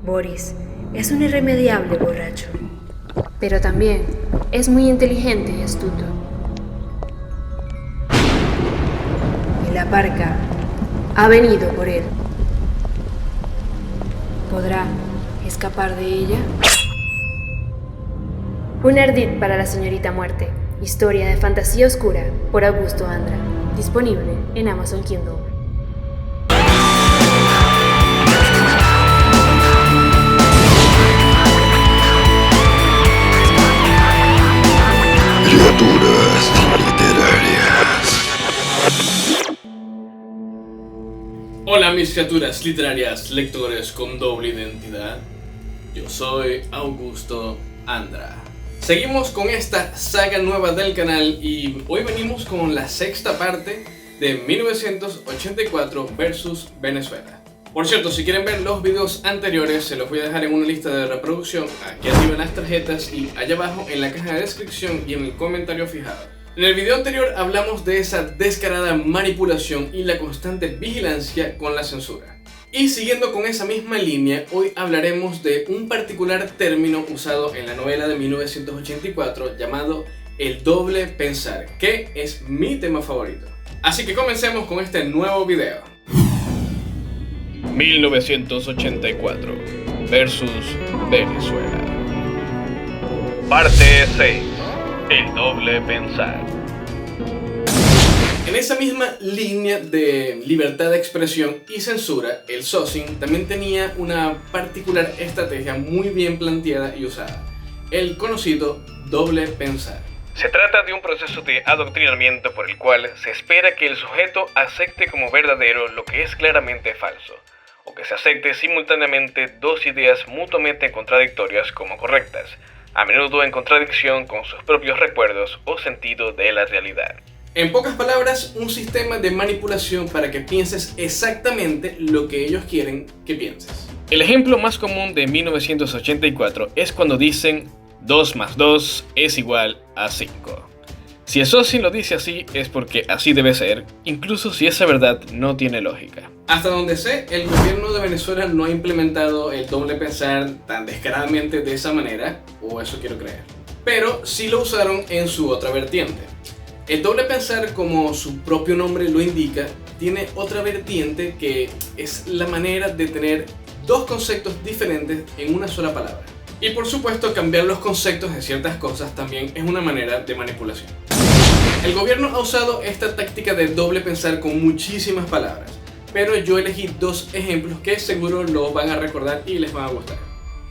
Boris es un irremediable borracho. Pero también es muy inteligente y astuto. Y la parca ha venido por él. ¿Podrá escapar de ella? Un ardid para la señorita muerte. Historia de fantasía oscura por Augusto Andra. Disponible en Amazon Kindle. Criaturas literarias. Hola mis criaturas literarias, lectores con doble identidad. Yo soy Augusto Andra. Seguimos con esta saga nueva del canal y hoy venimos con la sexta parte de 1984 versus Venezuela. Por cierto, si quieren ver los videos anteriores, se los voy a dejar en una lista de reproducción aquí arriba en las tarjetas y allá abajo en la caja de descripción y en el comentario fijado. En el video anterior hablamos de esa descarada manipulación y la constante vigilancia con la censura. Y siguiendo con esa misma línea, hoy hablaremos de un particular término usado en la novela de 1984 llamado el doble pensar, que es mi tema favorito. Así que comencemos con este nuevo video. 1984 versus Venezuela. Parte 6. El doble pensar. En esa misma línea de libertad de expresión y censura, el Socin también tenía una particular estrategia muy bien planteada y usada, el conocido doble pensar. Se trata de un proceso de adoctrinamiento por el cual se espera que el sujeto acepte como verdadero lo que es claramente falso, o que se acepte simultáneamente dos ideas mutuamente contradictorias como correctas, a menudo en contradicción con sus propios recuerdos o sentido de la realidad. En pocas palabras, un sistema de manipulación para que pienses exactamente lo que ellos quieren que pienses. El ejemplo más común de 1984 es cuando dicen 2 más 2 es igual a 5. Si el Socin lo dice así es porque así debe ser, incluso si esa verdad no tiene lógica. Hasta donde sé, el gobierno de Venezuela no ha implementado el doble pensar tan descaradamente de esa manera, o eso quiero creer. Pero sí lo usaron en su otra vertiente. El doble pensar, como su propio nombre lo indica, tiene otra vertiente que es la manera de tener dos conceptos diferentes en una sola palabra. Y por supuesto, cambiar los conceptos de ciertas cosas también es una manera de manipulación. El gobierno ha usado esta táctica de doble pensar con muchísimas palabras, pero yo elegí dos ejemplos que seguro lo van a recordar y les van a gustar.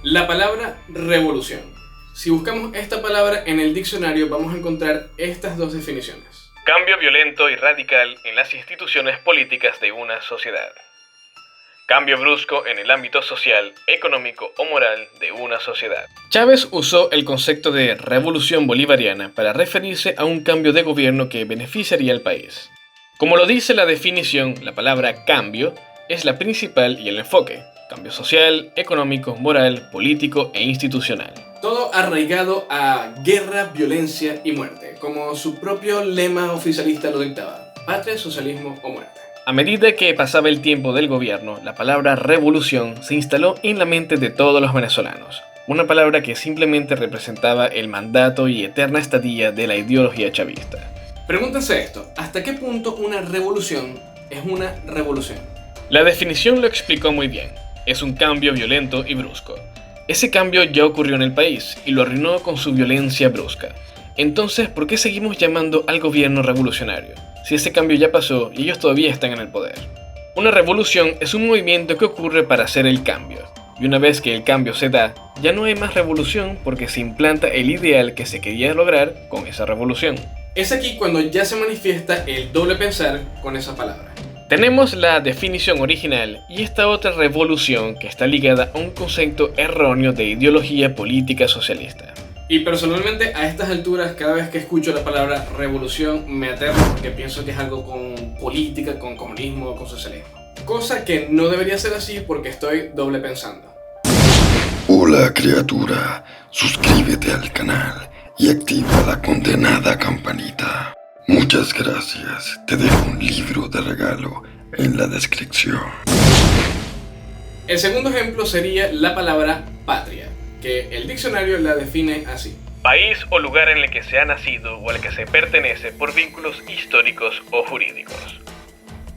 La palabra revolución. Si buscamos esta palabra en el diccionario vamos a encontrar estas dos definiciones. Cambio violento y radical en las instituciones políticas de una sociedad. Cambio brusco en el ámbito social, económico o moral de una sociedad. Chávez usó el concepto de revolución bolivariana para referirse a un cambio de gobierno que beneficiaría al país. Como lo dice la definición, la palabra cambio es la principal y el enfoque. Cambio social, económico, moral, político e institucional. Todo arraigado a guerra, violencia y muerte, como su propio lema oficialista lo dictaba: patria, socialismo o muerte. A medida que pasaba el tiempo del gobierno, la palabra revolución se instaló en la mente de todos los venezolanos. Una palabra que simplemente representaba el mandato y eterna estadía de la ideología chavista. Pregúntense esto: ¿hasta qué punto una revolución es una revolución? La definición lo explicó muy bien. Es un cambio violento y brusco. Ese cambio ya ocurrió en el país y lo arruinó con su violencia brusca. Entonces, ¿por qué seguimos llamando al gobierno revolucionario? Si ese cambio ya pasó y ellos todavía están en el poder. Una revolución es un movimiento que ocurre para hacer el cambio. Y una vez que el cambio se da, ya no hay más revolución porque se implanta el ideal que se quería lograr con esa revolución. Es aquí cuando ya se manifiesta el doble pensar con esa palabra. Tenemos la definición original y esta otra revolución que está ligada a un concepto erróneo de ideología política socialista. Y personalmente a estas alturas cada vez que escucho la palabra revolución me aterro porque pienso que es algo con política, con comunismo, con socialismo. Cosa que no debería ser así porque estoy doble pensando. Hola criatura, suscríbete al canal y activa la condenada campanita. Muchas gracias, te dejo un libro de regalo en la descripción. El segundo ejemplo sería la palabra patria, que el diccionario la define así: país o lugar en el que se ha nacido o al que se pertenece por vínculos históricos o jurídicos.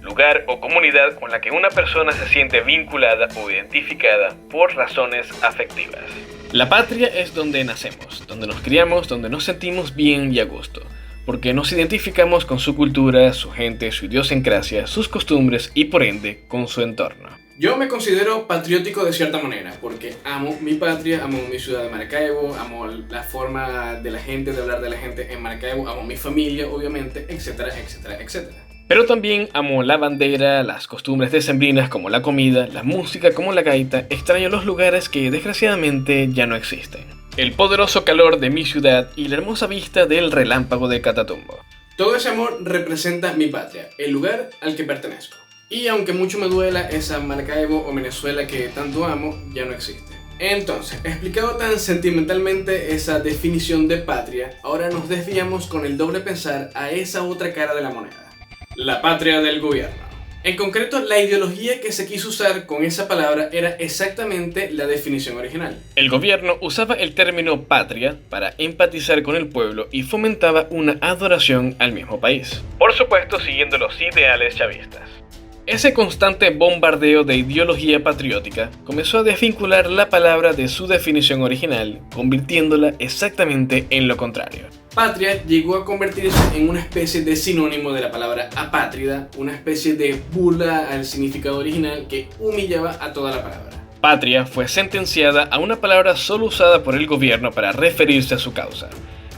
Lugar o comunidad con la que una persona se siente vinculada o identificada por razones afectivas. La patria es donde nacemos, donde nos criamos, donde nos sentimos bien y a gusto, porque nos identificamos con su cultura, su gente, su idiosincrasia, sus costumbres y por ende con su entorno. Yo me considero patriótico de cierta manera, porque amo mi patria, amo mi ciudad de Maracaibo, amo la forma de la gente, de hablar de la gente en Maracaibo, amo mi familia, obviamente, etcétera, etcétera, etcétera. Pero también amo la bandera, las costumbres decembrinas como la comida, la música como la gaita, extraño los lugares que desgraciadamente ya no existen. El poderoso calor de mi ciudad y la hermosa vista del relámpago de Catatumbo. Todo ese amor representa mi patria, el lugar al que pertenezco. Y aunque mucho me duela, esa Maracaibo o Venezuela que tanto amo ya no existe. Entonces, explicado tan sentimentalmente esa definición de patria, ahora nos desviamos con el doble pensar a esa otra cara de la moneda: la patria del gobierno. En concreto, la ideología que se quiso usar con esa palabra era exactamente la definición original. El gobierno usaba el término patria para empatizar con el pueblo y fomentaba una adoración al mismo país. Por supuesto, siguiendo los ideales chavistas. Ese constante bombardeo de ideología patriótica comenzó a desvincular la palabra de su definición original, convirtiéndola exactamente en lo contrario. Patria llegó a convertirse en una especie de sinónimo de la palabra apátrida, una especie de burla al significado original que humillaba a toda la palabra. Patria fue sentenciada a una palabra solo usada por el gobierno para referirse a su causa.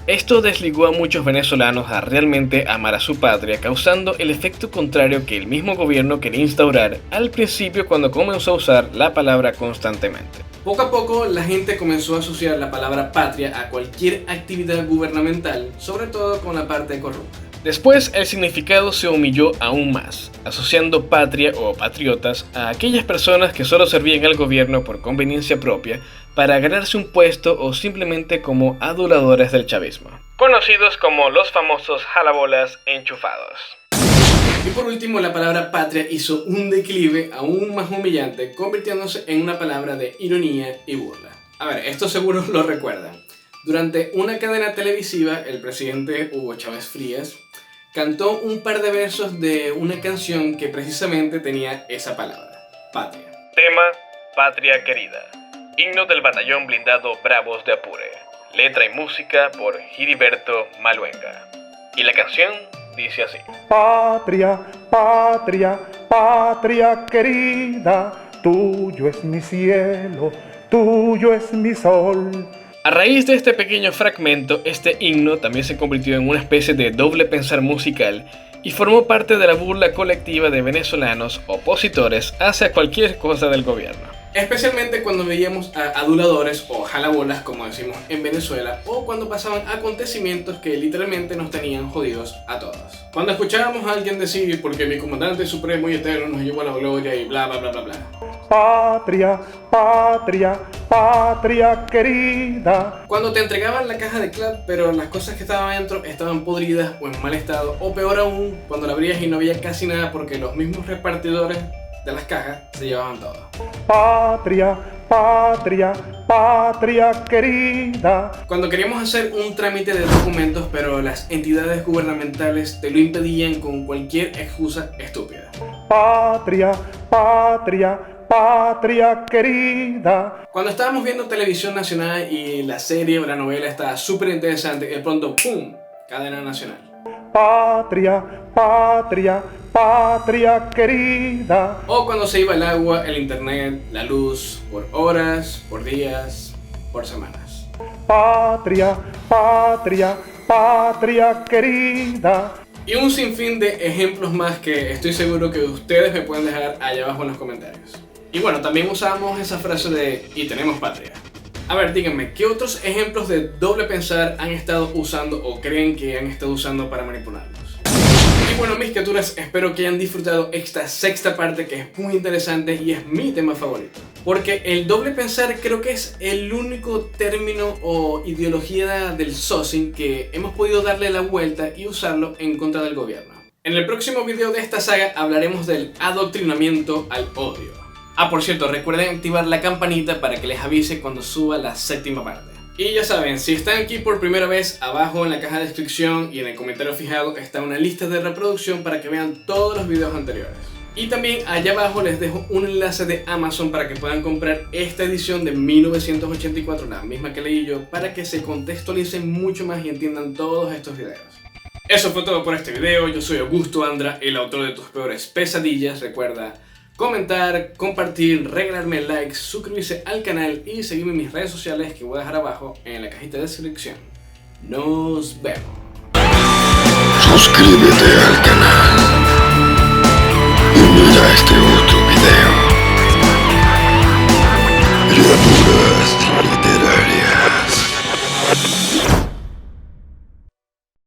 Esto desligó a muchos venezolanos a realmente amar a su patria, causando el efecto contrario que el mismo gobierno quería instaurar al principio cuando comenzó a usar la palabra constantemente. Poco a poco la gente comenzó a asociar la palabra patria a cualquier actividad gubernamental, sobre todo con la parte corrupta. Después el significado se humilló aún más, asociando patria o patriotas a aquellas personas que solo servían al gobierno por conveniencia propia, para ganarse un puesto o simplemente como aduladores del chavismo, conocidos como los famosos jalabolas enchufados. Y por último, la palabra patria hizo un declive aún más humillante, convirtiéndose en una palabra de ironía y burla. A ver, esto seguro lo recuerdan. Durante una cadena televisiva, el presidente Hugo Chávez Frías cantó un par de versos de una canción que precisamente tenía esa palabra, patria. Tema: Patria Querida. Himno del batallón blindado Bravos de Apure. Letra y música por Giriberto Maluenga. Y la canción dice así: Patria, patria, patria querida, tuyo es mi cielo, tuyo es mi sol. A raíz de este pequeño fragmento, este himno también se convirtió en una especie de doble pensar musical y formó parte de la burla colectiva de venezolanos opositores hacia cualquier cosa del gobierno. Especialmente cuando veíamos a aduladores o jalabolas, como decimos en Venezuela, o cuando pasaban acontecimientos que literalmente nos tenían jodidos a todos. Cuando escuchábamos a alguien decir, porque mi comandante supremo y eterno nos llevó a la gloria y bla bla bla bla bla. Patria, patria, patria querida. Cuando te entregaban la caja de clap, pero las cosas que estaban dentro estaban podridas o en mal estado, o peor aún, cuando la abrías y no había casi nada porque los mismos repartidores de las cajas se llevaban todo. Patria, patria, patria querida. Cuando queríamos hacer un trámite de documentos, pero las entidades gubernamentales te lo impedían con cualquier excusa estúpida. Patria, patria, patria querida. Cuando estábamos viendo televisión nacional y la serie o la novela estaba súper interesante y de pronto ¡pum! Cadena nacional. Patria, patria, patria querida. O cuando se iba el agua, el internet, la luz, por horas, por días, por semanas. Patria, patria, patria querida. Y un sinfín de ejemplos más que estoy seguro que ustedes me pueden dejar allá abajo en los comentarios. Y bueno, también usamos esa frase de "y tenemos patria". A ver, díganme, ¿qué otros ejemplos de doble pensar han estado usando o creen que han estado usando para manipularlos? Y bueno, mis criaturas, espero que hayan disfrutado esta sexta parte que es muy interesante y es mi tema favorito. Porque el doble pensar creo que es el único término o ideología del sossing que hemos podido darle la vuelta y usarlo en contra del gobierno. En el próximo video de esta saga hablaremos del adoctrinamiento al odio. Ah, por cierto, recuerden activar la campanita para que les avise cuando suba la 7ª parte. Y ya saben, si están aquí por primera vez, abajo en la caja de descripción y en el comentario fijado está una lista de reproducción para que vean todos los videos anteriores. Y también allá abajo les dejo un enlace de Amazon para que puedan comprar esta edición de 1984, la misma que leí yo, para que se contextualicen mucho más y entiendan todos estos videos. Eso fue todo por este video. Yo soy Augusto Andra, el autor de tus peores pesadillas. Recuerda comentar, compartir, regalarme likes, suscribirse al canal y seguirme en mis redes sociales que voy a dejar abajo en la cajita de descripción. Nos vemos. Suscríbete al canal y mira este otro video.